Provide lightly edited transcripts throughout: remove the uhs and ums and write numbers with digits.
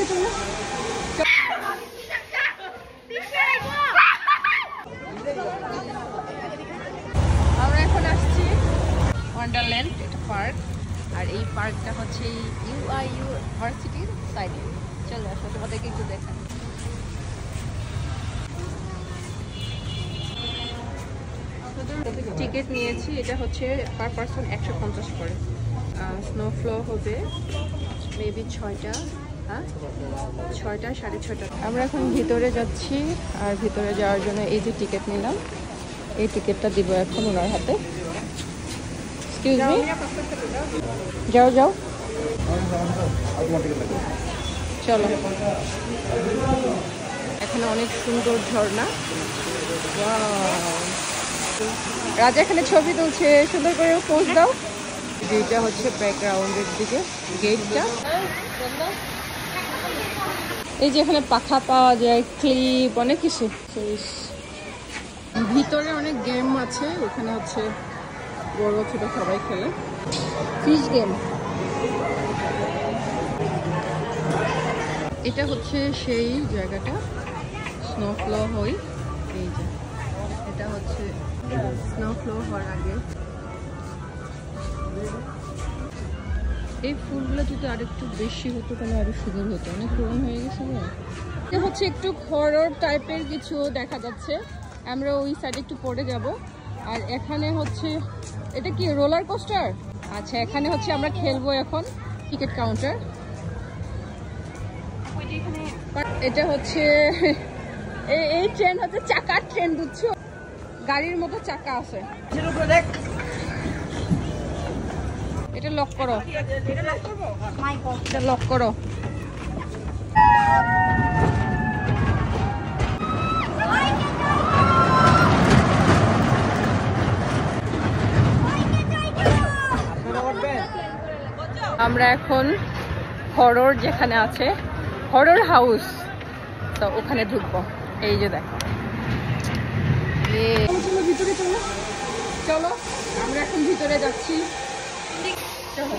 চলো আমরা এখন আসছি ওয়ান্ডারল্যান্ড, এটা পার্ক। আর এই পার্কটা হচ্ছে ইউআইইউ ইউনিভার্সিটির সাইডে। চলো আসো তোমাদেরকে একটু দেখান। টিকিট নিয়েছি, এটা হচ্ছে পার পারসন 150 করে। স্নো ফ্লো হবে মেবি 6টা, হ্যাঁ 6টা 6:30। আমরা এখন ভিতরে যাচ্ছি, আর ভিতরে যাওয়ার জন্য এই যে টিকিট নিলাম, এই টিকিটটা দিব এখন ওনার হাতে। এক্সকিউজ মি, যাও যাও চলো। এখানে অনেক সুন্দর ঝর্ণা। রাজা এখানে ছবি তুলছে, সুন্দর করে পোজ দাও। যেটা হচ্ছে ব্যাকগ্রাউন্ডের দিকে গেটটা। এই যে এখানে পাখা পাওয়া যায়, ক্লিপ, অনেক কিছু। ভিতরে অনেক গেম আছে, এখানে হচ্ছে বড় ছোট সবাই খেলে। ফিশ গেম, এটা হচ্ছে সেই জায়গাটা স্নো ফ্লো হয়। এই যে এটা হচ্ছে স্নো ফ্লো হওয়ার আগে। এই ফুলগুলো যদি আরেকটু বেশি হতো তাহলে আরো সুন্দর হতো, অনেক পুরনো হয়ে গেছে। এটা হচ্ছে একটু হরর টাইপের কিছু দেখা যাচ্ছে, আমরা ওই সাইডে একটু পরে যাব। আর এখানে হচ্ছে এটা কি রোলার কোস্টার? আচ্ছা, এখানে হচ্ছে আমরা খেলবো এখন, টিকিট কাউন্টার। এটা হচ্ছে এই ট্রেন হচ্ছে চাকার ট্রেন, বুঝছো, গাড়ির মতো চাকা আছে। এটা লক করো, এটা লক করো। আমরা এখন হরর যেখানে আছে, হরর হাউস, তো ওখানে ঢুকবো। এই যে দেখো, চলো ভিতরে চলো, চলো আমরা এখন ভিতরে যাচ্ছি। চলো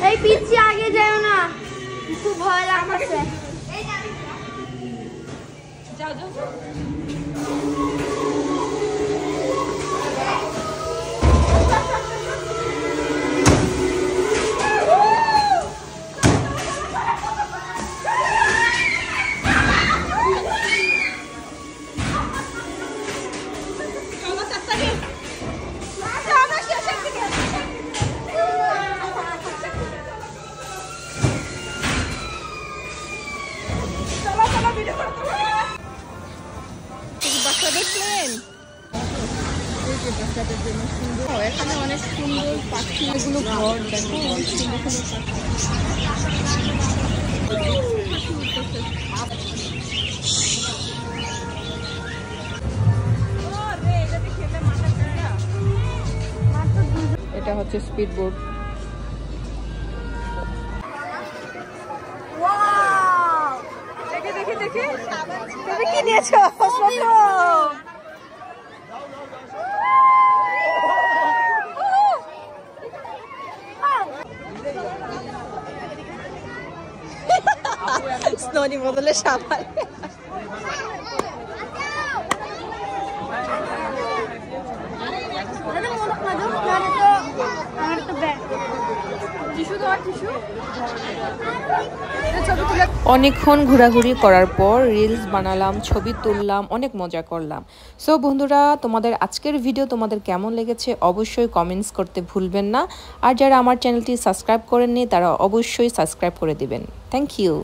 এই পিছে আগে যাও না, খুব ভয় লাগছে। যাও যাও এখানে অনেক সুন্দর পাখি, এগুলো ঘর দেখো, অনেক সুন্দর সুন্দর পাখি। এটা হচ্ছে স্পিড বোট। দেখে দেখে দেখে তুমি কি নিয়েছো? স্নোনি বদলে সাবান। অনেকক্ষণ ঘোরাঘুরি করার পর রিলস বানালাম, ছবি তুললাম, অনেক মজা করলাম। সো বন্ধুরা, তোমাদের আজকের ভিডিও তোমাদের কেমন লেগেছে অবশ্যই কমেন্টস করতে ভুলবেন না। আর যারা আমার চ্যানেলটি সাবস্ক্রাইব করেননি তারা অবশ্যই সাবস্ক্রাইব করে দিবেন। Thank you.